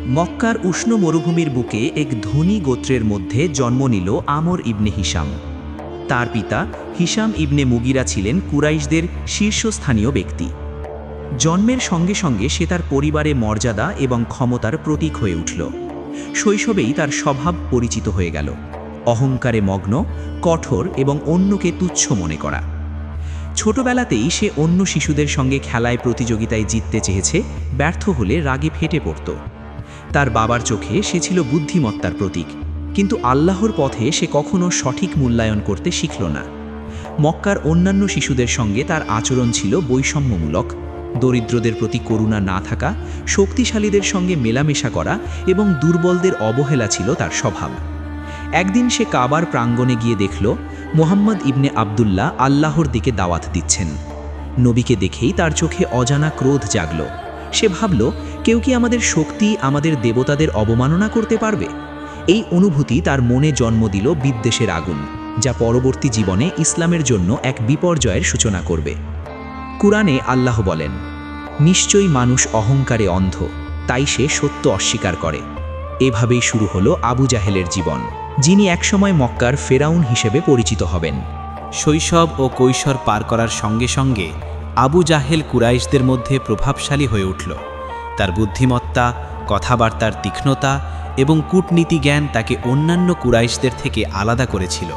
মক্কার উষ্ণ মরুভূমির বুকে এক ধনী গোত্রের মধ্যে জন্ম নিল আমর ইবনে হিশাম। তার পিতা হিশাম ইবনে মুগিরা ছিলেন কুরাইশদের শীর্ষস্থানীয় ব্যক্তি। জন্মের সঙ্গে সঙ্গে সে তার পরিবারে মর্যাদা এবং ক্ষমতার প্রতীক হয়ে উঠল। শৈশবেই তার স্বভাব পরিচিত হয়ে গেল, অহংকারে মগ্ন, কঠোর এবং অন্যকে তুচ্ছ মনে করা। ছোটবেলাতেই সে অন্য শিশুদের সঙ্গে খেলায় প্রতিযোগিতায় জিততে চেয়েছে, ব্যর্থ হলে রাগে ফেটে পড়ত। তার বাবার চোখে সে ছিল বুদ্ধিমত্তার প্রতীক, কিন্তু আল্লাহর পথে সে কখনো সঠিক মূল্যায়ন করতে শিখল না। মক্কার অন্যান্য শিশুদের সঙ্গে তার আচরণ ছিল বৈষম্যমূলক। দরিদ্রদের প্রতি করুণা না থাকা, শক্তিশালীদের সঙ্গে মেলামেশা করা এবং দুর্বলদের অবহেলা ছিল তার স্বভাব। একদিন সে কাবার প্রাঙ্গণে গিয়ে দেখল মুহাম্মদ ইবনে আবদুল্লাহ আল্লাহর দিকে দাওয়াত দিচ্ছেন। নবীকে দেখেই তার চোখে অজানা ক্রোধ জাগল। সে ভাবল, কেউ কি আমাদের শক্তি, আমাদের দেবতাদের অবমাননা করতে পারবে? এই অনুভূতি তার মনে জন্ম দিল বিদ্বেষের আগুন, যা পরবর্তী জীবনে ইসলামের জন্য এক বিপর্যয়ের সূচনা করবে। কুরআনে আল্লাহ বলেন, নিশ্চয়ই মানুষ অহংকারে অন্ধ, তাই সে সত্য অস্বীকার করে। এভাবেই শুরু হলো আবু জাহেলের জীবন, যিনি একসময় মক্কার ফেরাউন হিসেবে পরিচিত হবেন। শৈশব ও কৈশোর পার করার সঙ্গে সঙ্গে আবু জাহেল কুরাইশদের মধ্যে প্রভাবশালী হয়ে উঠল। তার বুদ্ধিমত্তা, কথাবার্তার তীক্ষ্ণতা এবং কূটনীতি জ্ঞান তাকে অন্যান্য কুরাইশদের থেকে আলাদা করেছিল।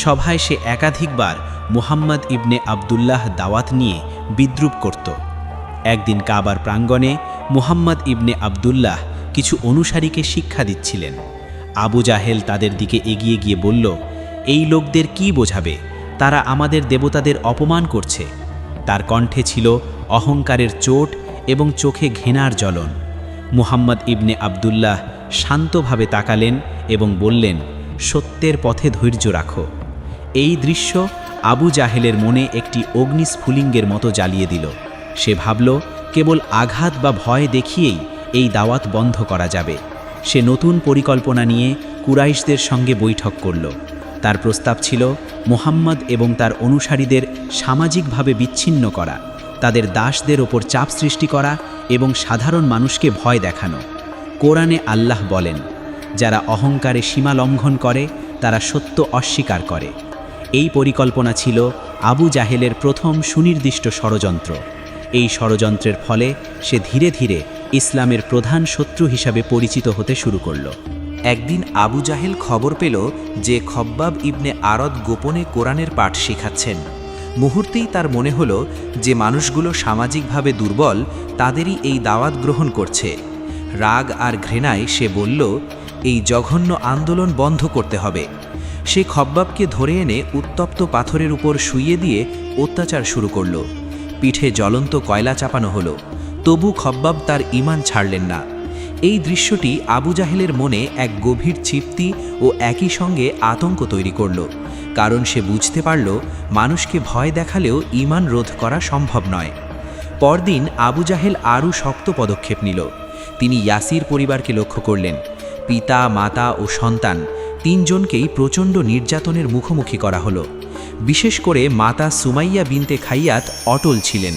সভায় সে একাধিকবার মুহাম্মদ ইবনে আবদুল্লাহ দাওয়াত নিয়ে বিদ্রূপ করত। একদিন কাবার প্রাঙ্গণে মুহাম্মদ ইবনে আবদুল্লাহ কিছু অনুসারীকে শিক্ষা দিচ্ছিলেন। আবু জাহেল তাদের দিকে এগিয়ে গিয়ে বলল, এই লোকদের কি বোঝাবে? তারা আমাদের দেবতাদের অপমান করছে। তার কণ্ঠে ছিল অহংকারের চোট এবং চোখে ঘৃণার জ্বলন। মুহাম্মদ ইবনে আবদুল্লাহ শান্তভাবে তাকালেন এবং বললেন, সত্যের পথে ধৈর্য রাখো। এই দৃশ্য আবু জাহেলের মনে একটি অগ্নিস্ফুলিঙ্গের মতো জ্বালিয়ে দিল। সে ভাবল, কেবল আঘাত বা ভয় দেখিয়েই এই দাওয়াত বন্ধ করা যাবে। সে নতুন পরিকল্পনা নিয়ে কুরাইশদের সঙ্গে বৈঠক করল। তার প্রস্তাব ছিল মুহাম্মদ এবং তার অনুসারীদের সামাজিকভাবে বিচ্ছিন্ন করা, তাদের দাসদের ওপর চাপ সৃষ্টি করা এবং সাধারণ মানুষকে ভয় দেখানো। কোরআনে আল্লাহ বলেন, যারা অহংকারে সীমা লঙ্ঘন করে তারা সত্য অস্বীকার করে। এই পরিকল্পনা ছিল আবু জাহেলের প্রথম সুনির্দিষ্ট ষড়যন্ত্র। এই ষড়যন্ত্রের ফলে সে ধীরে ধীরে ইসলামের প্রধান শত্রু হিসাবে পরিচিত হতে শুরু করল। একদিন আবু জাহেল খবর পেল যে খব্বাব ইবনে আরদ গোপনে কোরআনের পাঠ শেখাচ্ছেন। মুহূর্তেই তার মনে হলো যে মানুষগুলো সামাজিকভাবে দুর্বল, তাদেরই এই দাওয়াত গ্রহণ করছে। রাগ আর ঘৃণায় সে বলল, এই জঘন্য আন্দোলন বন্ধ করতে হবে। সে খব্বাবকে ধরে এনে উত্তপ্ত পাথরের উপর শুইয়ে দিয়ে অত্যাচার শুরু করল। পিঠে জ্বলন্ত কয়লা চাপানো হলো, তবু খব্বাব তার ঈমান ছাড়লেন না। এই দৃশ্যটি আবু জাহেলের মনে এক গভীর তৃপ্তি ও একই সঙ্গে আতঙ্ক তৈরি করল, কারণ সে বুঝতে পারল মানুষকে ভয় দেখালেও ঈমান রোধ করা সম্ভব নয়। পরদিন আবু জাহেল আরও শক্ত পদক্ষেপ নিল। তিনি ইয়াসির পরিবারকে লক্ষ্য করলেন। পিতা, মাতা ও সন্তান তিনজনকেই প্রচণ্ড নির্যাতনের মুখোমুখি করা হলো। বিশেষ করে মাতা সুমাইয়া বিনতে খাইয়াত অটল ছিলেন।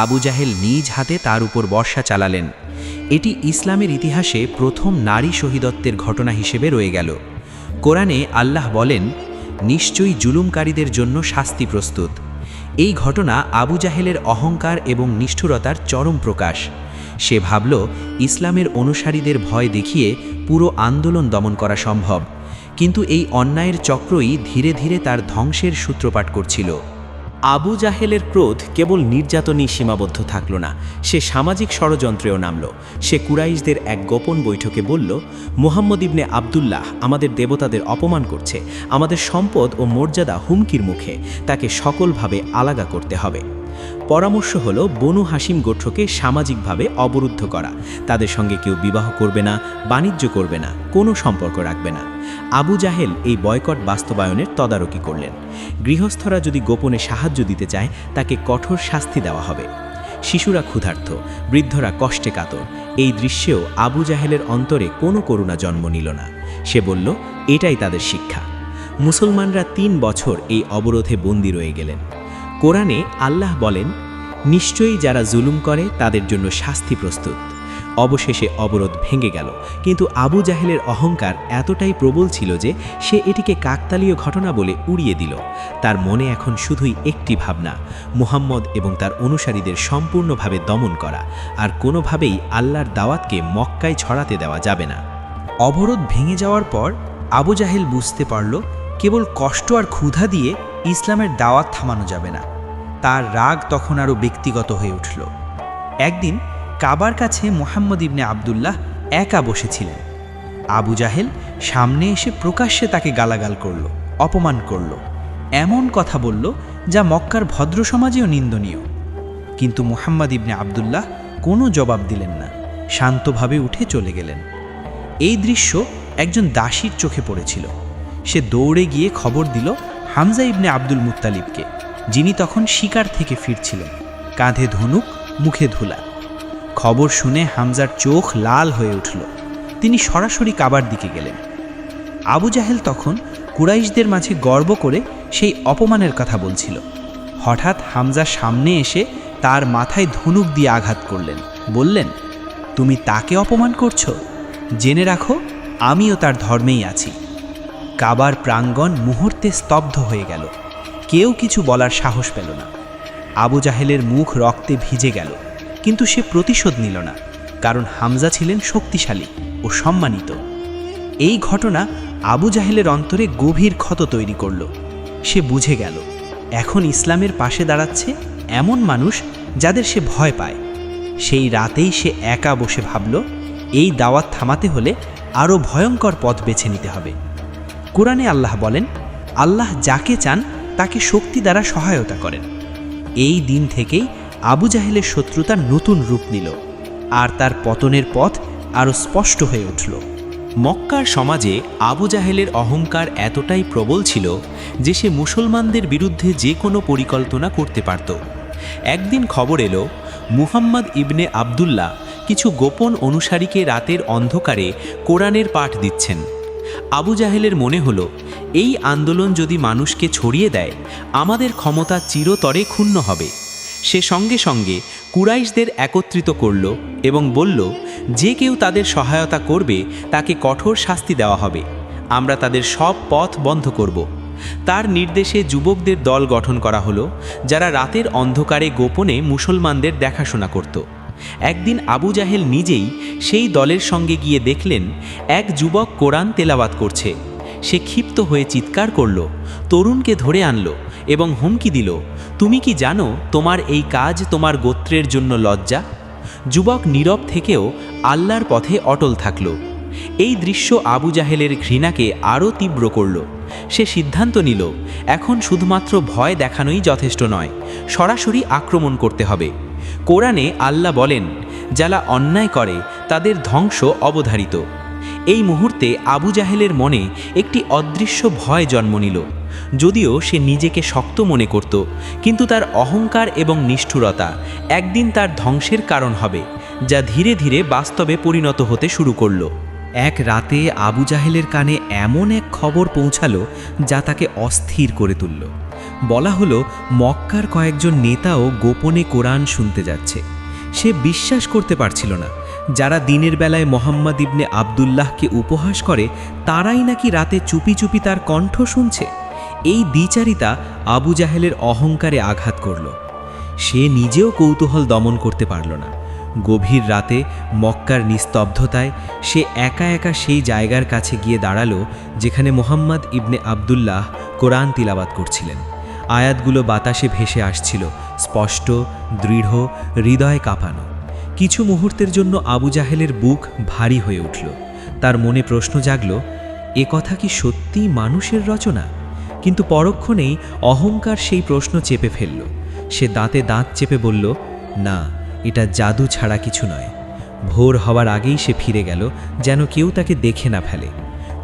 আবু জাহেল নিজ হাতে তার উপর বর্ষা চালালেন। এটি ইসলামের ইতিহাসে প্রথম নারী শহীদত্বের ঘটনা হিসেবে রয়ে গেল। কোরআনে আল্লাহ বলেন, নিশ্চয়ই জুলুমকারীদের জন্য শাস্তি প্রস্তুত। এই ঘটনা আবু জাহেলের অহংকার এবং নিষ্ঠুরতার চরম প্রকাশ। সে ভাবল, ইসলামের অনুসারীদের ভয় দেখিয়ে পুরো আন্দোলন দমন করা সম্ভব, কিন্তু এই অন্যায়ের চক্রই ধীরে ধীরে তার ধ্বংসের সূত্রপাত করছিল। আবু জাহেলের ক্রোধ কেবল নির্যাতনেই সীমাবদ্ধ থাকল না, সে সামাজিক ষড়যন্ত্রেও নামল। সে কুরাইশদের এক গোপন বৈঠকে বলল, মুহাম্মদ ইবনে আবদুল্লাহ আমাদের দেবতাদের অপমান করছে, আমাদের সম্পদ ও মর্যাদা হুমকির মুখে, তাকে সকলভাবে আলাদা করতে হবে। পরামর্শ হলো বনু হাসিম গোত্রকে সামাজিকভাবে অবরুদ্ধ করা। তাদের সঙ্গে কেউ বিবাহ করবে না, বাণিজ্য করবে না, কোনো সম্পর্ক রাখবে না। আবু জাহেল এই বয়কট বাস্তবায়নের তদারকি করলেন। গৃহস্থরা যদি গোপনে সাহায্য দিতে চায়, তাকে কঠোর শাস্তি দেওয়া হবে। শিশুরা ক্ষুধার্ত, বৃদ্ধরা কষ্টে কাতর। এই দৃশ্যেও আবু জাহেলের অন্তরে কোনো করুণা জন্ম নিল না। সে বলল, এটাই তাদের শিক্ষা। মুসলমানরা 3 বছর এই অবরোধে বন্দী রয়ে গেলেন। কোরআনে আল্লাহ বলেন, নিশ্চয়ই যারা জুলুম করে তাদের জন্য শাস্তি প্রস্তুত। অবশেষে অবরোধ ভেঙে গেল, কিন্তু আবু জাহেলের অহংকার এতটাই প্রবল ছিল যে সে এটিকে কাকতালীয় ঘটনা বলে উড়িয়ে দিল। তার মনে এখন শুধুই একটি ভাবনা, মুহাম্মদ এবং তার অনুসারীদের সম্পূর্ণভাবে দমন করা, আর কোনোভাবেই আল্লাহর দাওয়াতকে মক্কায় ছড়াতে দেওয়া যাবে না। অবরোধ ভেঙে যাওয়ার পর আবু জাহেল বুঝতে পারল কেবল কষ্ট আর ক্ষুধা দিয়ে ইসলামের দাওয়াত থামানো যাবে না। তার রাগ তখন আরও ব্যক্তিগত হয়ে উঠল। একদিন কাবার কাছে মুহাম্মদ ইবনে আবদুল্লাহ একা বসেছিলেন। আবু জাহেল সামনে এসে প্রকাশ্যে তাকে গালাগাল করল, অপমান করল, এমন কথা বলল যা মক্কার ভদ্র সমাজেও নিন্দনীয়। কিন্তু মুহাম্মদ ইবনে আবদুল্লাহ কোনো জবাব দিলেন না, শান্তভাবে উঠে চলে গেলেন। এই দৃশ্য একজন দাসীর চোখে পড়েছিল। সে দৌড়ে গিয়ে খবর দিল হামজা ইবনে আব্দুল মুত্তালিবকে, যিনি তখন শিকার থেকে ফিরছিলেন, কাঁধে ধনুক, মুখে ধুলা। খবর শুনে হামজার চোখ লাল হয়ে উঠল। তিনি সরাসরি কাবার দিকে গেলেন। আবু জাহেল তখন কুরাইশদের মাঝে গর্ব করে সেই অপমানের কথা বলছিল। হঠাৎ হামজা সামনে এসে তার মাথায় ধনুক দিয়ে আঘাত করলেন, বললেন, তুমি তাকে অপমান করছো? জেনে রাখো, আমিও তার ধর্মেই আছি। কাবার প্রাঙ্গণ মুহূর্তে স্তব্ধ হয়ে গেল। কেউ কিছু বলার সাহস পেল না। আবু জাহেলের মুখ রক্তে ভিজে গেল, কিন্তু সে প্রতিশোধ নিল না, কারণ হামজা ছিলেন শক্তিশালী ও সম্মানিত। এই ঘটনা আবু জাহেলের অন্তরে গভীর ক্ষত তৈরি করল। সে বুঝে গেল এখন ইসলামের পাশে দাঁড়াচ্ছে এমন মানুষ যাদের সে ভয় পায়। সেই রাতেই সে একা বসে ভাবল, এই দাওয়াত থামাতে হলে আরও ভয়ঙ্কর পথ বেছে নিতে হবে। কোরআনে আল্লাহ বলেন, আল্লাহ যাকে চান তাকে শক্তি দ্বারা সহায়তা করেন। এই দিন থেকেই আবু জাহেলের শত্রুতা নতুন রূপ নিল, আর তার পতনের পথ আরও স্পষ্ট হয়ে উঠল। মক্কার সমাজে আবু জাহেলের অহংকার এতটাই প্রবল ছিল যে সে মুসলমানদের বিরুদ্ধে যে কোনো পরিকল্পনা করতে পারত। একদিন খবর এলো মুহাম্মদ ইবনে আবদুল্লাহ কিছু গোপন অনুসারীকে রাতের অন্ধকারে কোরআনের পাঠ দিচ্ছেন। আবু জাহেলের মনে হলো, এই আন্দোলন যদি মানুষকে ছড়িয়ে দেয়, আমাদের ক্ষমতা চিরতরে ক্ষুণ্ণ হবে। সে সঙ্গে সঙ্গে কুরাইশদের একত্রিত করল এবং বলল, যে কেউ তাদের সহায়তা করবে তাকে কঠোর শাস্তি দেওয়া হবে। আমরা তাদের সব পথ বন্ধ করব। তার নির্দেশে যুবকদের দল গঠন করা হলো, যারা রাতের অন্ধকারে গোপনে মুসলমানদের দেখাশোনা করত। একদিন আবু জাহেল নিজেই সেই দলের সঙ্গে গিয়ে দেখলেন এক যুবক কোরআন তেলাওয়াত করছে। সে ক্ষিপ্ত হয়ে চিৎকার করল, তরুণকে ধরে আনল এবং হুমকি দিল, তুমি কি জানো তোমার এই কাজ তোমার গোত্রের জন্য লজ্জা? যুবক নীরব থেকেও আল্লাহর পথে অটল থাকল। এই দৃশ্য আবু জাহেলের ঘৃণাকে আরও তীব্র করল। সে সিদ্ধান্ত নিল, এখন শুধুমাত্র ভয় দেখানোই যথেষ্ট নয়, সরাসরি আক্রমণ করতে হবে। কোরআনে আল্লাহ বলেন, যারা অন্যায় করে তাদের ধ্বংস অবধারিত। এই মুহূর্তে আবু জাহেলের মনে একটি অদৃশ্য ভয় জন্ম নিল। যদিও সে নিজেকে শক্ত মনে করত, কিন্তু তার অহংকার এবং নিষ্ঠুরতা একদিন তার ধ্বংসের কারণ হবে, যা ধীরে ধীরে বাস্তবে পরিণত হতে শুরু করল। এক রাতে আবু জাহেলের কানে এমন এক খবর পৌঁছালো যা তাকে অস্থির করে তুলল। বলা হলো, মক্কার কয়েকজন নেতাও গোপনে কোরআন শুনতে যাচ্ছে। সে বিশ্বাস করতে পারছিল না। যারা দিনের বেলায় মোহাম্মদ ইবনে আবদুল্লাহকে উপহাস করে, তারাই নাকি রাতে চুপি চুপি তার কণ্ঠ শুনছে। এই দ্বিচারিতা আবু জাহেলের অহংকারে আঘাত করল। সে নিজেও কৌতূহল দমন করতে পারল না। গভীর রাতে মক্কার নিস্তব্ধতায় সে একা একা সেই জায়গার কাছে গিয়ে দাঁড়ালো যেখানে মোহাম্মদ ইবনে আবদুল্লাহ কোরআন তিলাওয়াত করছিলেন। আয়াতগুলো বাতাসে ভেসে আসছিল, স্পষ্ট, দৃঢ়, হৃদয় কাঁপানো। কিছু মুহূর্তের জন্য আবু জাহেলের বুক ভারী হয়ে উঠল। তার মনে প্রশ্ন জাগল, এ কথা কি সত্যিই মানুষের রচনা? কিন্তু পরক্ষণেই অহংকার সেই প্রশ্ন চেপে ফেলল। সে দাঁতে দাঁত চেপে বলল, না, এটা জাদু ছাড়া কিছু নয়। ভোর হওয়ার আগেই সে ফিরে গেল, যেন কেউ তাকে দেখে না ফেলে।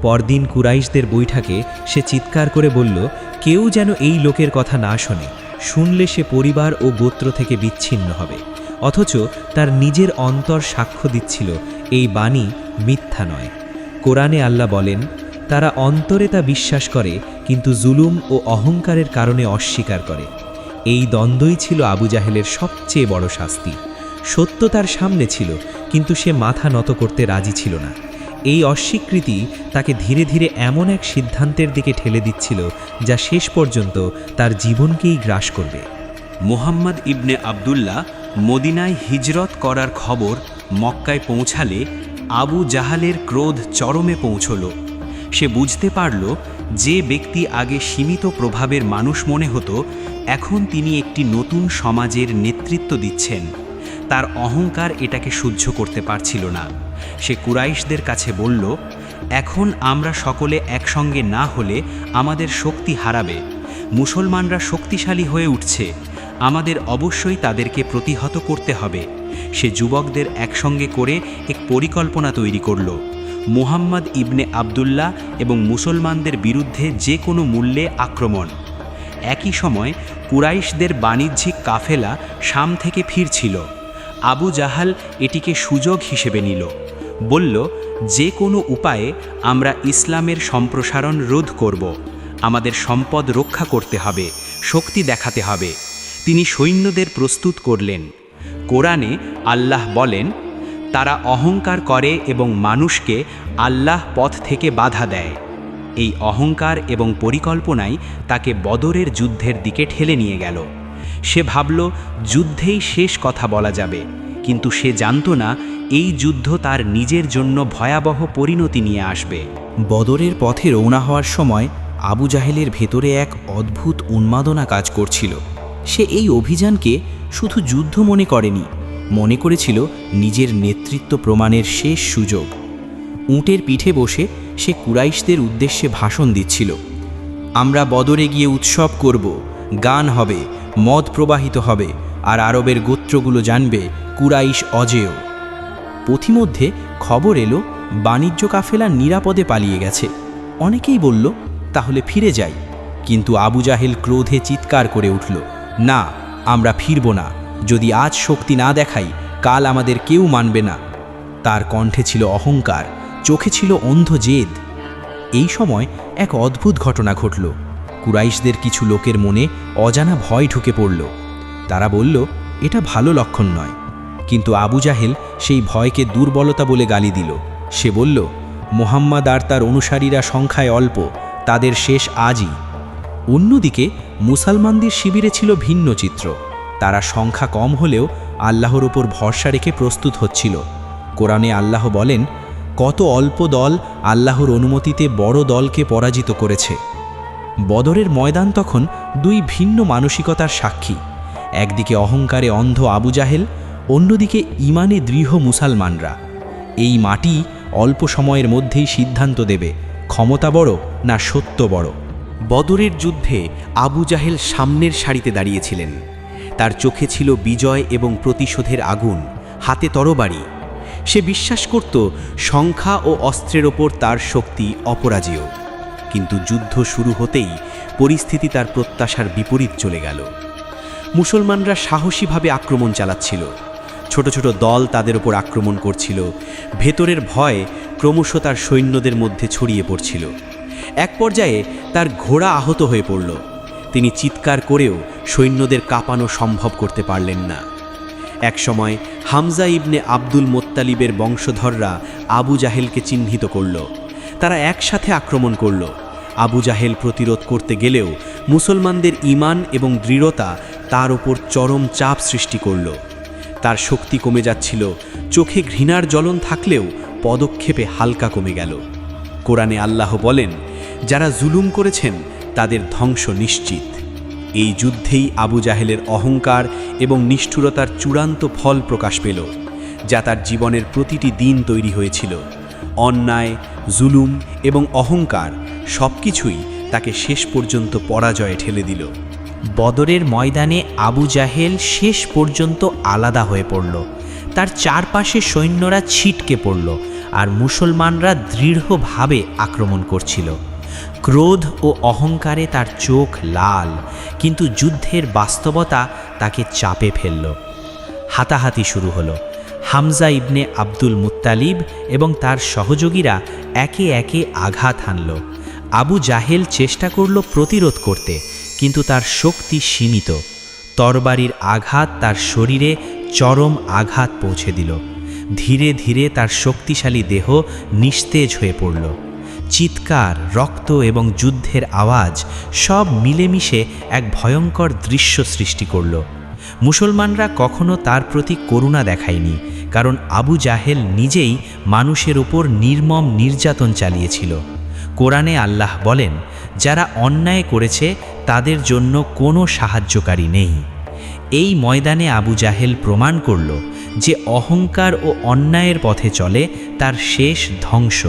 পরদিন কুরাইশদের বৈঠকে সে চিৎকার করে বলল, কেউ যেন এই লোকের কথা না শোনে। শুনলে সে পরিবার ও গোত্র থেকে বিচ্ছিন্ন হবে। অথচ তার নিজের অন্তর সাক্ষ্য দিচ্ছিল এই বাণী মিথ্যা নয়। কোরআনে আল্লাহ বলেন, তারা অন্তরে তা বিশ্বাস করে, কিন্তু জুলুম ও অহংকারের কারণে অস্বীকার করে। এই দ্বন্দ্বই ছিল আবু জাহেলের সবচেয়ে বড় শাস্তি। সত্য তার সামনে ছিল, কিন্তু সে মাথা নত করতে রাজি ছিল না। এই অস্বীকৃতি তাকে ধীরে ধীরে এমন এক সিদ্ধান্তের দিকে ঠেলে দিচ্ছিল যা শেষ পর্যন্ত তার জীবনকেই গ্রাস করবে। মুহাম্মদ ইবনে আবদুল্লাহ মদিনায় হিজরত করার খবর মক্কায় পৌঁছালে আবু জাহালের ক্রোধ চরমে পৌঁছল। সে বুঝতে পারল যে ব্যক্তি আগে সীমিত প্রভাবের মানুষ মনে হতো, এখন তিনি একটি নতুন সমাজের নেতৃত্ব দিচ্ছেন। তার অহংকার এটাকে সহ্য করতে পারছিল না। সে কুরাইশদের কাছে বলল, এখন আমরা সকলে একসঙ্গে না হলে আমাদের শক্তি হারাবে। মুসলমানরা শক্তিশালী হয়ে উঠছে, আমাদের অবশ্যই তাদেরকে প্রতিহত করতে হবে। সে যুবকদের একসঙ্গে করে এক পরিকল্পনা তৈরি করল। মুহাম্মদ ইবনে আবদুল্লাহ এবং মুসলমানদের বিরুদ্ধে যে কোনো মূল্যে আক্রমণ। একই সময় কুরাইশদের বাণিজ্যিক কাফেলা শাম থেকে ফিরছিল। আবু জাহাল এটিকে সুযোগ হিসেবে নিল। বলল, যে কোনো উপায়ে আমরা ইসলামের সম্প্রসারণ রোধ করব। আমাদের সম্পদ রক্ষা করতে হবে, শক্তি দেখাতে হবে। তিনি সৈন্যদের প্রস্তুত করলেন। কোরআনে আল্লাহ বলেন, তারা অহংকার করে এবং মানুষকে আল্লাহ পথ থেকে বাধা দেয়। এই অহংকার এবং পরিকল্পনাই তাকে বদরের যুদ্ধের দিকে ঠেলে নিয়ে গেল। সে ভাবল যুদ্ধেই শেষ কথা বলা যাবে, কিন্তু সে জানত না এই যুদ্ধ তার নিজের জন্য ভয়াবহ পরিণতি নিয়ে আসবে। বদরের পথে রওনা হওয়ার সময় আবু জাহেলের ভেতরে এক অদ্ভুত উন্মাদনা কাজ করছিল। সে এই অভিযানকে শুধু যুদ্ধ মনে করেনি, মনে করেছিল নিজের নেতৃত্ব প্রমাণের শেষ সুযোগ। উটের পিঠে বসে সে কুরাইশদের উদ্দেশ্যে ভাষণ দিচ্ছিল। আমরা বদরে গিয়ে উৎসব করব, গান হবে, মদ প্রবাহিত হবে, আর আরবের গোত্রগুলো জানবে কুরাইশ অজেয়। পথিমধ্যে খবর এলো বাণিজ্য কাফেলা নিরাপদে পালিয়ে গেছে। অনেকেই বলল, তাহলে ফিরে যাই। কিন্তু আবু জাহেল ক্রোধে চিৎকার করে উঠল, না, আমরা ফিরব না। যদি আজ শক্তি না দেখাই, কাল আমাদের কেউ মানবে না। তার কণ্ঠে ছিল অহংকার, চোখে ছিল অন্ধ জেদ। এই সময় এক অদ্ভুত ঘটনা ঘটল। কুরাইশদের কিছু লোকের মনে অজানা ভয় ঢুকে পড়ল। তারা বলল, এটা ভালো লক্ষণ নয়। কিন্তু আবু জাহেল সেই ভয়কে দুর্বলতা বলে গালি দিল। সে বলল, মুহাম্মদ আর তার অনুসারীরা সংখ্যায় অল্প, তাদের শেষ আজই। অন্যদিকে মুসলমানদের শিবিরে ছিল ভিন্ন চিত্র। তারা সংখ্যা কম হলেও আল্লাহর ওপর ভরসা রেখে প্রস্তুত হচ্ছিল। কোরআনে আল্লাহ বলেন, কত অল্প দল আল্লাহর অনুমতিতে বড় দলকে পরাজিত করেছে। বদরের ময়দান তখন দুই ভিন্ন মানসিকতার সাক্ষী। একদিকে অহংকারে অন্ধ আবু জাহেল, অন্যদিকে ঈমানে দৃঢ় মুসলমানরা। এই মাটি অল্প সময়ের মধ্যেই সিদ্ধান্ত দেবে, ক্ষমতা বড় না সত্য বড়। বদরের যুদ্ধে আবু জাহেল সামনের সারিতে দাঁড়িয়েছিলেন। তার চোখে ছিল বিজয় এবং প্রতিশোধের আগুন, হাতে তরবারি। সে বিশ্বাস করত সংখ্যা ও অস্ত্রের ওপর তার শক্তি অপরাজেয়। কিন্তু যুদ্ধ শুরু হতেই পরিস্থিতি তার প্রত্যাশার বিপরীত চলে গেল। মুসলমানরা সাহসীভাবে আক্রমণ চালাচ্ছিল। ছোট ছোট দল তাদের ওপর আক্রমণ করছিল। ভেতরের ভয় ক্রমশ তার সৈন্যদের মধ্যে ছড়িয়ে পড়ছিল। এক পর্যায়ে তার ঘোড়া আহত হয়ে পড়ল। তিনি চিৎকার করেও সৈন্যদের কাঁপানো সম্ভব করতে পারলেন না। একসময় হামজা ইবনে আব্দুল মোত্তালিবের বংশধররা আবু জাহেলকে চিহ্নিত করল। তারা একসাথে আক্রমণ করল। আবু জাহেল প্রতিরোধ করতে গেলেও মুসলমানদের ঈমান এবং দৃঢ়তা তার ওপর চরম চাপ সৃষ্টি করল। তার শক্তি কমে যাচ্ছিল, চোখে ঘৃণার জ্বলন থাকলেও পদক্ষেপে হালকা কমে গেল। কোরআনে আল্লাহ বলেন, যারা জুলুম করেছেন তাদের ধ্বংস নিশ্চিত। এই যুদ্ধেই আবু জাহেলের অহংকার এবং নিষ্ঠুরতার চূড়ান্ত ফল প্রকাশ পেল, যা তার জীবনের প্রতিটি দিন তৈরি হয়েছিল। অন্যায়, জুলুম এবং অহংকার সবকিছুই তাকে শেষ পর্যন্ত পরাজয়ে ঠেলে দিল। বদরের ময়দানে আবু জাহেল শেষ পর্যন্ত আলাদা হয়ে পড়ল। তার চারপাশে সৈন্যরা ছিটকে পড়ল, আর মুসলমানরা দৃঢ়ভাবে আক্রমণ করছিল। ক্রোধ ও অহংকারে তার চোখ লাল, কিন্তু যুদ্ধের বাস্তবতা তাকে চাপে ফেলল। হাতাহাতি শুরু হলো। হামজা ইবনে আব্দুল মুত্তালিব এবং তার সহযোগীরা একে একে আঘাত হানল। আবু জাহেল চেষ্টা করল প্রতিরোধ করতে, কিন্তু তার শক্তি সীমিত। তরবারির আঘাত তার শরীরে চরম আঘাত পৌঁছে দিল। ধীরে ধীরে তার শক্তিশালী দেহ নিস্তেজ হয়ে পড়ল। চিৎকার, রক্ত এবং যুদ্ধের আওয়াজ সব মিলেমিশে এক ভয়ঙ্কর দৃশ্য সৃষ্টি করল। মুসলমানরা কখনো তার প্রতি করুণা দেখায়নি, কারণ আবু জাহেল নিজেই মানুষের ওপর নির্মম নির্যাতন চালিয়েছিল। কোরআনে আল্লাহ বলেন, যারা অন্যায় করেছে তাদের জন্য কোনো সাহায্যকারী নেই। এই ময়দানে আবু জাহেল প্রমাণ করল যে অহংকার ও অন্যায়ের পথে চলে তার শেষ ধ্বংস।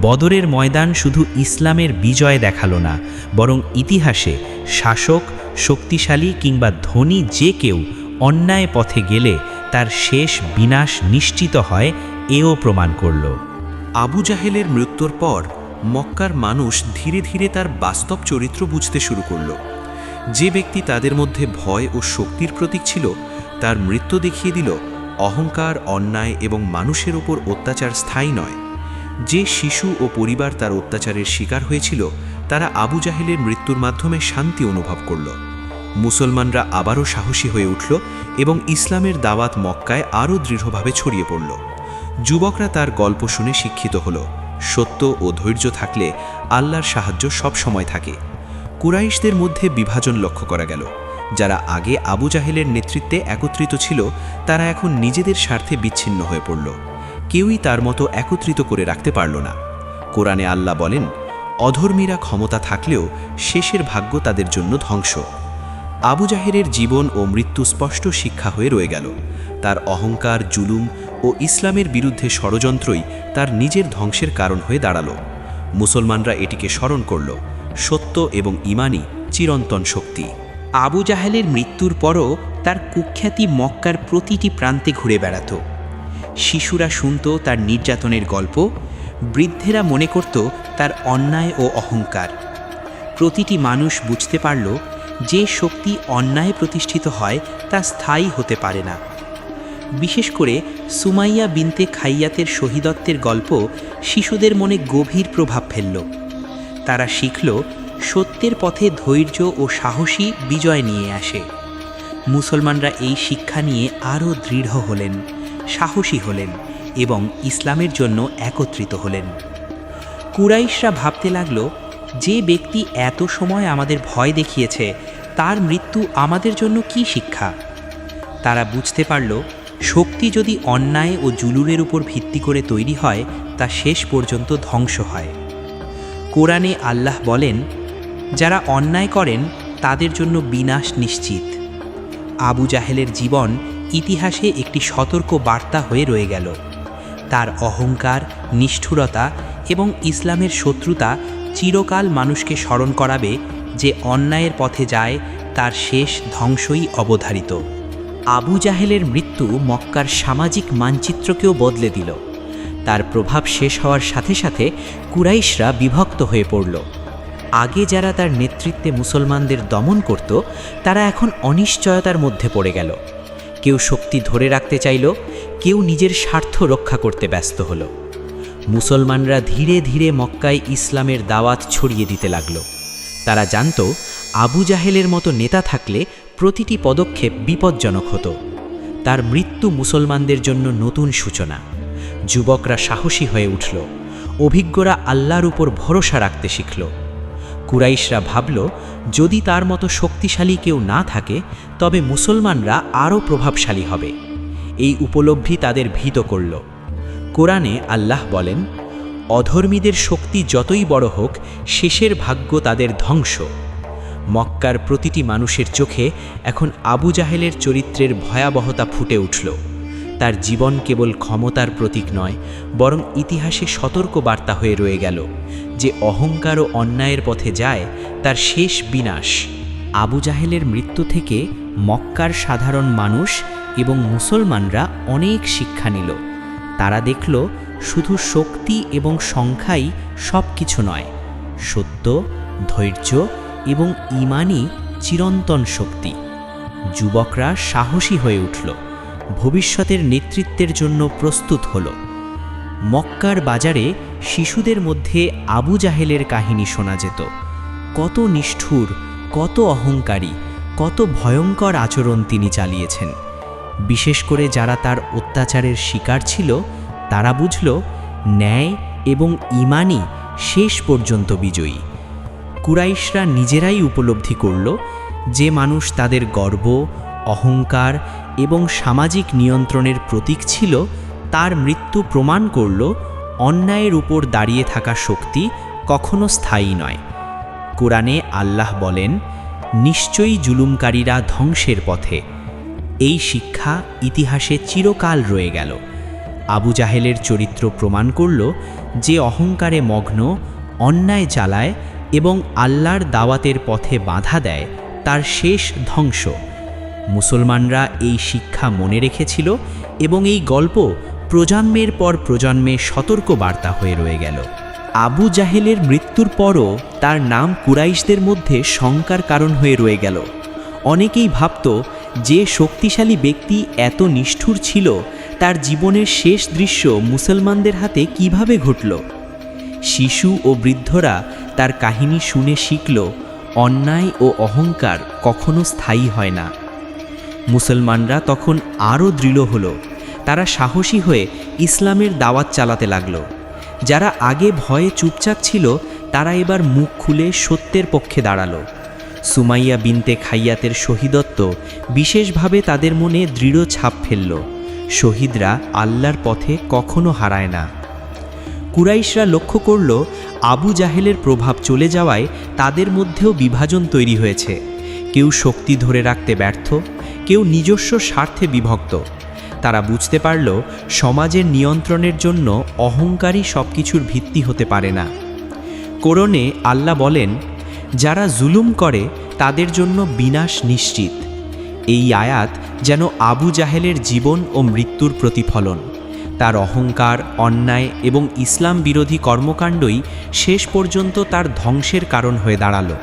বদরের ময়দান শুধু ইসলামের বিজয় দেখালো না, বরং ইতিহাসে শাসক, শক্তিশালী কিংবা ধনী যে কেউ অন্যায় পথে গেলে তার শেষ বিনাশ নিশ্চিত হয়, এও প্রমাণ করল। আবু জাহেলের মৃত্যুর পর মক্কার মানুষ ধীরে ধীরে তার বাস্তব চরিত্র বুঝতে শুরু করল। যে ব্যক্তি তাদের মধ্যে ভয় ও শক্তির প্রতীক ছিল, তার মৃত্যু দেখিয়ে দিল অহংকার, অন্যায় এবং মানুষের ওপর অত্যাচার স্থায়ী নয়। যে শিশু ও পরিবার তার অত্যাচারের শিকার হয়েছিল, তারা আবু জাহেলের মৃত্যুর মাধ্যমে শান্তি অনুভব করল। মুসলমানরা আবারও সাহসী হয়ে উঠল এবং ইসলামের দাওয়াত মক্কায় আরও দৃঢ়ভাবে ছড়িয়ে পড়ল। যুবকরা তার গল্প শুনে শিক্ষিত হল, সত্য ও ধৈর্য থাকলে আল্লাহর সাহায্য সব সময় থাকে। কুরাইশদের মধ্যে বিভাজন লক্ষ্য করা গেল। যারা আগে আবু জাহেলের নেতৃত্বে একত্রিত ছিল, তারা এখন নিজেদের স্বার্থে বিচ্ছিন্ন হয়ে পড়ল। কেউই তার মতো একত্রিত করে রাখতে পারল না। কোরআনে আল্লাহ বলেন, অধর্মীরা ক্ষমতা থাকলেও শেষের ভাগ্য তাদের জন্য ধ্বংস। আবু জাহেলের জীবন ও মৃত্যু স্পষ্ট শিক্ষা হয়ে রয়ে গেল। তার অহংকার, জুলুম ও ইসলামের বিরুদ্ধে ষড়যন্ত্রই তার নিজের ধ্বংসের কারণ হয়ে দাঁড়ালো। মুসলমানরা এটিকে স্মরণ করল, সত্য এবং ঈমানই চিরন্তন শক্তি। আবু জাহেলের মৃত্যুর পরও তার কুখ্যাতি মক্কার প্রতিটি প্রান্তে ঘুরে বেড়াত। শিশুরা শুনত তার নির্যাতনের গল্প, বৃদ্ধেরা মনে করত তার অন্যায় ও অহংকার। প্রতিটি মানুষ বুঝতে পারল যে শক্তি অন্যায় প্রতিষ্ঠিত হয় তা স্থায়ী হতে পারে না। বিশেষ করে সুমাইয়া বিনতে খাইয়াতের শহীদত্বের গল্প শিশুদের মনে গভীর প্রভাব ফেলল। তারা শিখল, সত্যের পথে ধৈর্য ও সাহসী বিজয় নিয়ে আসে। মুসলমানরা এই শিক্ষা নিয়ে আরও দৃঢ় হলেন, সাহসী হলেন এবং ইসলামের জন্য একত্রিত হলেন। কুরাইশরা ভাবতে লাগল, যে ব্যক্তি এত সময় আমাদের ভয় দেখিয়েছে, তার মৃত্যু আমাদের জন্য কী শিক্ষা। তারা বুঝতে পারল, শক্তি যদি অন্যায় ও জুলুমের উপর ভিত্তি করে তৈরি হয়, তা শেষ পর্যন্ত ধ্বংস হয়। কোরআনে আল্লাহ বলেন, যারা অন্যায় করেন তাদের জন্য বিনাশ নিশ্চিত। আবু জাহেলের জীবন ইতিহাসে একটি সতর্ক বার্তা হয়ে রয়ে গেল। তার অহংকার, নিষ্ঠুরতা এবং ইসলামের শত্রুতা চিরকাল মানুষকে স্মরণ করাবে যে অন্যায়ের পথে যায় তার শেষ ধ্বংসই অবধারিত। আবু জাহেলের মৃত্যু মক্কার সামাজিক মানচিত্রকেও বদলে দিল। তার প্রভাব শেষ হওয়ার সাথে সাথে কুরাইশরা বিভক্ত হয়ে পড়ল। আগে যারা তার নেতৃত্বে মুসলমানদের দমন করত, তারা এখন অনিশ্চয়তার মধ্যে পড়ে গেল। কেউ শক্তি ধরে রাখতে চাইল, কেউ নিজের স্বার্থ রক্ষা করতে ব্যস্ত হল। মুসলমানরা ধীরে ধীরে মক্কায় ইসলামের দাওয়াত ছড়িয়ে দিতে লাগল। তারা জানত, আবু জাহেলের মতো নেতা থাকলে প্রতিটি পদক্ষেপ বিপজ্জনক হতো। তার মৃত্যু মুসলমানদের জন্য নতুন সূচনা। যুবকরা সাহসী হয়ে উঠল, অভিজ্ঞরা আল্লাহর উপর ভরসা রাখতে শিখল। কুরাইশরা ভাবল, যদি তার মতো শক্তিশালী কেউ না থাকে, তবে মুসলমানরা আরও প্রভাবশালী হবে। এই উপলব্ধি তাদের ভীত করল। কোরআনে আল্লাহ বলেন, অধর্মীদের শক্তি যতই বড় হোক, শেষের ভাগ্য তাদের ধ্বংস। মক্কার প্রতিটি মানুষের চোখে এখন আবু জাহেলের চরিত্রের ভয়াবহতা ফুটে উঠল। তার জীবন কেবল ক্ষমতার প্রতীক নয়, বরং ইতিহাসে সতর্ক বার্তা হয়ে রয়ে গেল যে অহংকার ও অন্যায়ের পথে যায় তার শেষ বিনাশ। আবু জাহেলের মৃত্যু থেকে মক্কার সাধারণ মানুষ এবং মুসলমানরা অনেক শিক্ষা নিল। তারা দেখল, শুধু শক্তি এবং সংখ্যাই সব কিছু নয়, সত্য, ধৈর্য এবং ঈমানই চিরন্তন শক্তি। যুবকরা সাহসী হয়ে উঠল, ভবিষ্যতের নেতৃত্বের জন্য প্রস্তুত হল। মক্কার বাজারে শিশুদের মধ্যে আবু জাহেলের কাহিনী শোনা যেত। কত নিষ্ঠুর, কত অহংকারী, কত ভয়ঙ্কর আচরণ তিনি চালিয়েছেন। বিশেষ করে যারা তার অত্যাচারের শিকার ছিল, তারা বুঝল ন্যায় এবং ঈমানই শেষ পর্যন্ত বিজয়ী। কুরাইশরা নিজেরাই উপলব্ধি করল যে মানুষ তাদের গর্ব, অহংকার এবং সামাজিক নিয়ন্ত্রণের প্রতীক ছিল, তার মৃত্যু প্রমাণ করল অন্যায়ের উপর দাঁড়িয়ে থাকা শক্তি কখনো স্থায়ী নয়। কোরআনে আল্লাহ বলেন, নিশ্চয়ই জুলুমকারীরা ধ্বংসের পথে। এই শিক্ষা ইতিহাসে চিরকাল রয়ে গেল। আবু জাহেলের চরিত্র প্রমাণ করল যে অহংকারে মগ্ন, অন্যায় চালায় এবং আল্লাহর দাওয়াতের পথে বাধা দেয়, তার শেষ ধ্বংস। মুসলমানরা এই শিক্ষা মনে রেখেছিল এবং এই গল্প প্রজন্মের পর প্রজন্মে সতর্ক বার্তা হয়ে রয়ে গেল। আবু জাহেলের মৃত্যুর পরও তার নাম কুরাইশদের মধ্যে শঙ্কার কারণ হয়ে রয়ে গেল। অনেকেই ভাবত যে শক্তিশালী ব্যক্তি এত নিষ্ঠুর ছিল, তার জীবনের শেষ দৃশ্য মুসলমানদের হাতে কিভাবে ঘটল। শিশু ও বৃদ্ধরা তার কাহিনী শুনে শিখল, অন্যায় ও অহংকার কখনো স্থায়ী হয় না। মুসলমানরা তখন আরও দৃঢ় হলো। তারা সাহসী হয়ে ইসলামের দাওয়াত চালাতে লাগল। যারা আগে ভয়ে চুপচাপ ছিল, তারা এবার মুখ খুলে সত্যের পক্ষে দাঁড়ালো। সুমাইয়া বিনতে খাইয়াতের শহীদত্ব বিশেষভাবে তাদের মনে দৃঢ় ছাপ ফেলল। শহীদরা আল্লাহর পথে কখনো হারায় না। কুরাইশরা লক্ষ্য করল, আবু জাহেলের প্রভাব চলে যাওয়ায় তাদের মধ্যেও বিভাজন তৈরি হয়েছে। কেউ শক্তি ধরে রাখতে ব্যর্থ, কেউ নিজস্ব স্বার্থে বিভক্ত। তারা বুঝতে পারল, সমাজের নিয়ন্ত্রণের জন্য অহংকারই সবকিছুর ভিত্তি হতে পারে না। কোরআনে আল্লাহ বলেন, যারা জুলুম করে তাদের জন্য বিনাশ নিশ্চিত। এই আয়াত যেন আবু জাহেলের জীবন ও মৃত্যুর প্রতিফলন। তার অহংকার, অন্যায় এবং ইসলাম বিরোধী কর্মকাণ্ডই শেষ পর্যন্ত তার ধ্বংসের কারণ হয়ে দাঁড়ালো।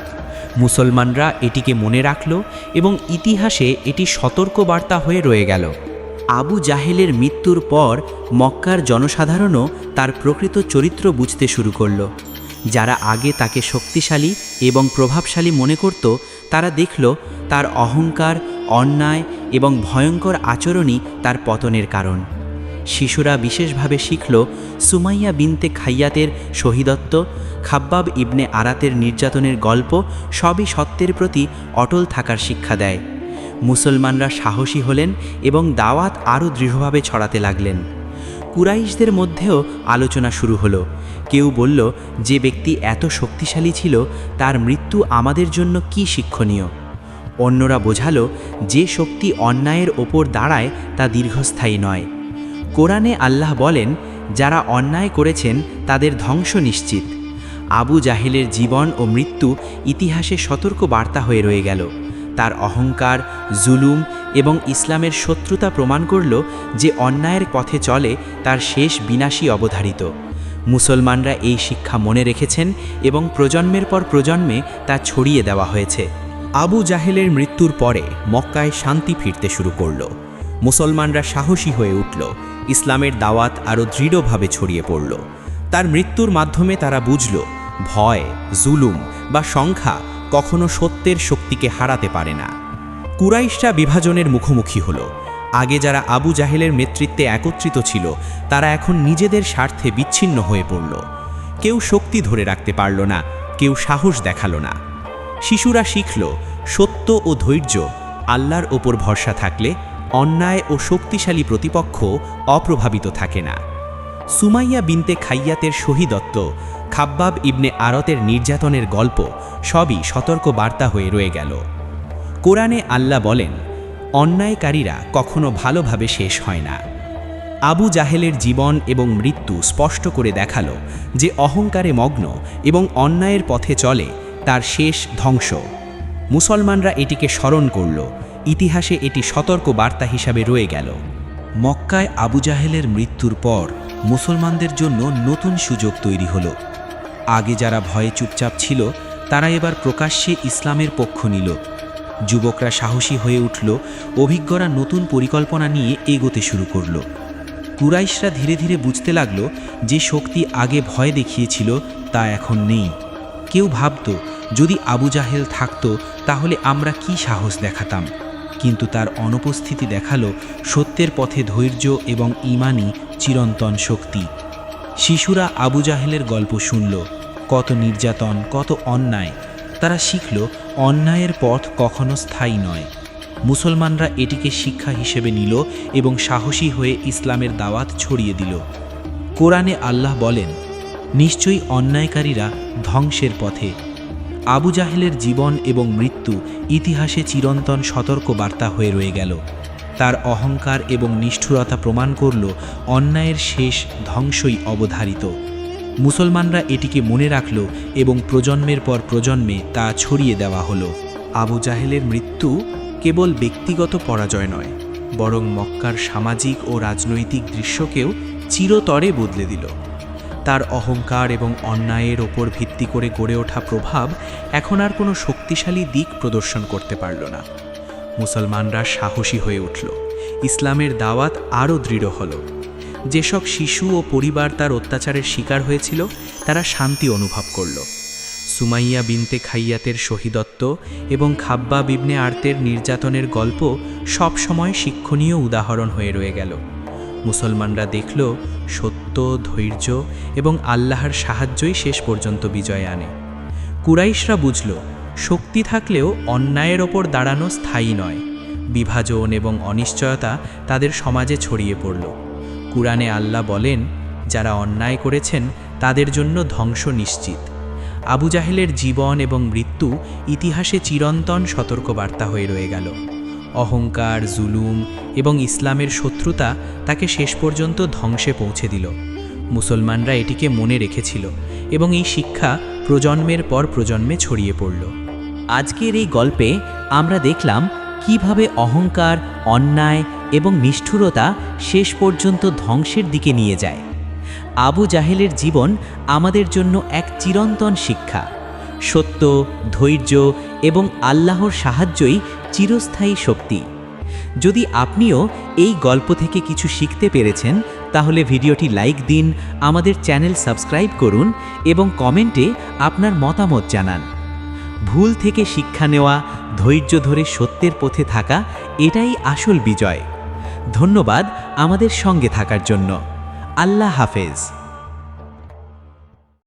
মুসলমানরা এটিকে মনে রাখল এবং ইতিহাসে এটি সতর্কবার্তা হয়ে রয়ে গেল। আবু জাহেলের মৃত্যুর পর মক্কার জনসাধারণও তার প্রকৃত চরিত্র বুঝতে শুরু করল। যারা আগে তাকে শক্তিশালী এবং প্রভাবশালী মনে করত, তারা দেখল তার অহংকার, অন্যায় এবং ভয়ঙ্কর আচরণই তার পতনের কারণ। শিশুরা বিশেষভাবে শিখল, সুমাইয়া বিনতে খাইয়াতের শহীদত্ব, খাব্বাব ইবনে আরাতের নির্যাতনের গল্প সবই সত্যের প্রতি অটল থাকার শিক্ষা দেয়। মুসলমানরা সাহসী হলেন এবং দাওয়াত আরও দৃঢ়ভাবে ছড়াতে লাগলেন। কুরাইশদের মধ্যেও আলোচনা শুরু হলো। কেউ বলল, যে ব্যক্তি এত শক্তিশালী ছিল, তার মৃত্যু আমাদের জন্য কি শিক্ষণীয়। অন্যরা বোঝালো, যে শক্তি অন্যায়ের ওপর দাঁড়ায় তা দীর্ঘস্থায়ী নয়। কোরআনে আল্লাহ বলেন, যারা অন্যায় করেছেন তাদের ধ্বংস নিশ্চিত। আবু জাহেলের জীবন ও মৃত্যু ইতিহাসে সতর্ক বার্তা হয়ে রয়ে গেল। তার অহংকার, জুলুম এবং ইসলামের শত্রুতা প্রমাণ করল যে অন্যায়ের পথে চলে তার শেষ বিনাশী অবধারিত। মুসলমানরা এই শিক্ষা মনে রেখেছেন এবং প্রজন্মের পর প্রজন্মে তা ছড়িয়ে দেওয়া হয়েছে। আবু জাহেলের মৃত্যুর পরে মক্কায় শান্তি ফিরতে শুরু করল। মুসলমানরা সাহসী হয়ে উঠল। ইসলামের দাওয়াত আরও দৃঢ়ভাবে ছড়িয়ে পড়ল। তার মৃত্যুর মাধ্যমে তারা বুঝল, ভয়, জুলুম বা সংখ্যা কখনো সত্যের শক্তিকে হারাতে পারে না। কুরাইশরা বিভাজনের মুখোমুখি হল। আগে যারা আবু জাহেলের নেতৃত্বে একত্রিত ছিল, তারা এখন নিজেদের স্বার্থে বিচ্ছিন্ন হয়ে পড়ল। কেউ শক্তি ধরে রাখতে পারল না, কেউ সাহস দেখালো না। শিশুরা শিখল, সত্য ও ধৈর্য, আল্লাহর ওপর ভরসা থাকলে অন্যায় ও শক্তিশালী প্রতিপক্ষ অপ্রভাবিত থাকে না। সুমাইয়া বিনতে খাইয়াতের শহীদত্ব, খাব্বাব ইবনে আরতের নির্যাতনের গল্প সবই সতর্ক বার্তা হয়ে রয়ে গেল। কোরআনে আল্লাহ বলেন, অন্যায়কারীরা কখনো ভালোভাবে শেষ হয় না। আবু জাহেলের জীবন এবং মৃত্যু স্পষ্ট করে দেখালো যে অহংকারে মগ্ন এবং অন্যায়ের পথে চলে তার শেষ ধ্বংস। মুসলমানরা এটিকে স্মরণ করল। ইতিহাসে এটি সতর্ক বার্তা হিসাবে রয়ে গেল। মক্কায় আবু জাহেলের মৃত্যুর পর মুসলমানদের জন্য নতুন সুযোগ তৈরি হলো। আগে যারা ভয়ে চুপচাপ ছিল, তারা এবার প্রকাশ্যে ইসলামের পক্ষ নিল। যুবকরা সাহসী হয়ে উঠল, অভিজ্ঞরা নতুন পরিকল্পনা নিয়ে এগোতে শুরু করল। কুরাইশরা ধীরে ধীরে বুঝতে লাগল যে শক্তি আগে ভয় দেখিয়েছিল তা এখন নেই। কেউ ভাবত, যদি আবু জাহেল থাকত তাহলে আমরা কি সাহস দেখাতাম। কিন্তু তার অনুপস্থিতি দেখালো সত্যের পথে ধৈর্য এবং ঈমানই চিরন্তন শক্তি। শিশুরা আবু জাহেলের গল্প শুনল, কত নির্যাতন, কত অন্যায়। তারা শিখল অন্যায়ের পথ কখনো স্থায়ী নয়। মুসলমানরা এটিকে শিক্ষা হিসেবে নিল এবং সাহসী হয়ে ইসলামের দাওয়াত ছড়িয়ে দিল। কোরআনে আল্লাহ বলেন, নিশ্চয়ই অন্যায়কারীরা ধ্বংসের পথে। আবু জাহেলের জীবন এবং মৃত্যু ইতিহাসে চিরন্তন সতর্ক বার্তা হয়ে রয়ে গেল। তার অহংকার এবং নিষ্ঠুরতা প্রমাণ করল অন্যায়ের শেষ ধ্বংসই অবধারিত। মুসলমানরা এটিকে মনে রাখল এবং প্রজন্মের পর প্রজন্মে তা ছড়িয়ে দেওয়া হলো। আবু জাহেলের মৃত্যু কেবল ব্যক্তিগত পরাজয় নয়, বরং মক্কার সামাজিক ও রাজনৈতিক দৃশ্যকেও চিরতরে বদলে দিল। তার অহংকার এবং অন্যায়ের ওপর ভিত্তি করে গড়ে ওঠা প্রভাব এখন আর কোনো শক্তিশালী দিক প্রদর্শন করতে পারল না। মুসলমানরা সাহসী হয়ে উঠল, ইসলামের দাওয়াত আরও দৃঢ় হল। যেসব শিশু ও পরিবার তার অত্যাচারের শিকার হয়েছিল তারা শান্তি অনুভব করল। সুমাইয়া বিনতে খাইয়াতের শহীদত্ব এবং খাব্বাব ইবনে আরতের নির্যাতনের গল্প সব সময় শিক্ষণীয় উদাহরণ হয়ে রয়ে গেল। মুসলমানরা দেখল সত্য, ধৈর্য এবং আল্লাহর সাহায্যই শেষ পর্যন্ত বিজয় আনে। কুরাইশরা বুঝল শক্তি থাকলেও অন্যায়ের ওপর দাঁড়ানো স্থায়ী নয়। বিভাজন এবং অনিশ্চয়তা তাদের সমাজে ছড়িয়ে পড়ল। কুরআনে আল্লাহ বলেন, যারা অন্যায় করেছেন তাদের জন্য ধ্বংস নিশ্চিত। আবু জাহেলের জীবন এবং মৃত্যু ইতিহাসে চিরন্তন সতর্কবার্তা হয়ে রয়ে গেল। অহংকার, জুলুম এবং ইসলামের শত্রুতা তাকে শেষ পর্যন্ত ধ্বংসে পৌঁছে দিল। মুসলমানরা এটিকে মনে রেখেছিল এবং এই শিক্ষা প্রজন্মের পর প্রজন্মে ছড়িয়ে পড়ল। আজকের এই গল্পে আমরা দেখলাম কিভাবে অহংকার, অন্যায় এবং নিষ্ঠুরতা শেষ পর্যন্ত ধ্বংসের দিকে নিয়ে যায়। আবু জাহেলের জীবন আমাদের জন্য এক চিরন্তন শিক্ষা। সত্য, ধৈর্য এবং আল্লাহর সাহায্যই চিরস্থায়ী শক্তি। যদি আপনিও এই গল্প থেকে কিছু শিখতে পেরেছেন তাহলে ভিডিওটি লাইক দিন, আমাদের চ্যানেল সাবস্ক্রাইব করুন এবং কমেন্টে আপনার মতামত জানান। ভুল থেকে শিক্ষা নেওয়া, ধৈর্য ধরে সত্যের পথে থাকা, এটাই আসল বিজয়। ধন্যবাদ আমাদের সঙ্গে থাকার জন্য। আল্লাহ হাফেজ।